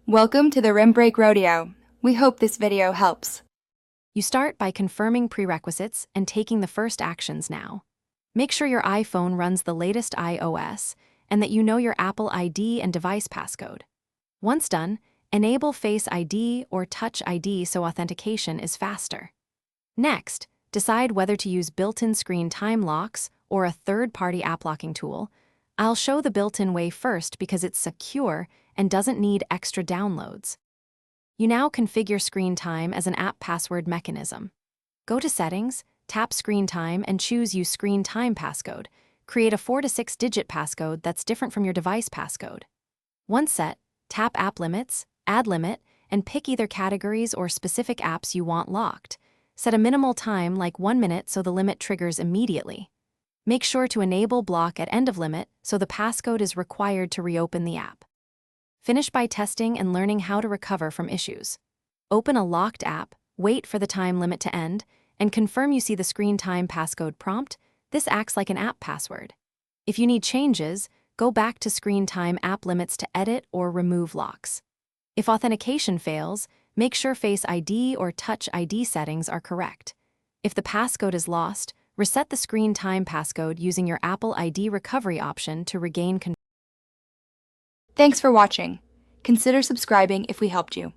Welcome to the Rim Break Rodeo. We hope this video helps. You start by confirming prerequisites and taking the first actions now. Make sure your iPhone runs the latest iOS and that you know your Apple ID and device passcode. Once done, enable Face ID or Touch ID so authentication is faster. Next, decide whether to use built-in screen time locks or a third-party app locking tool. I'll show the built-in way first because it's secure and doesn't need extra downloads. You now configure screen time as an app password mechanism. Go to Settings, tap Screen Time and choose Use Screen Time Passcode. Create a 4 to 6 digit passcode that's different from your device passcode. Once set, tap App Limits, Add Limit, and pick either categories or specific apps you want locked. Set a minimal time like 1 minute so the limit triggers immediately. Make sure to enable block at end of limit so the passcode is required to reopen the app. Finish by testing and learning how to recover from issues. Open a locked app, wait for the time limit to end, and confirm you see the screen time passcode prompt. This acts like an app password. If you need changes, go back to Screen Time App Limits to edit or remove locks. If authentication fails, make sure Face ID or Touch ID settings are correct. If the passcode is lost, reset the Screen Time passcode using your Apple ID recovery option to regain control. Thanks for watching. Consider subscribing if we helped you.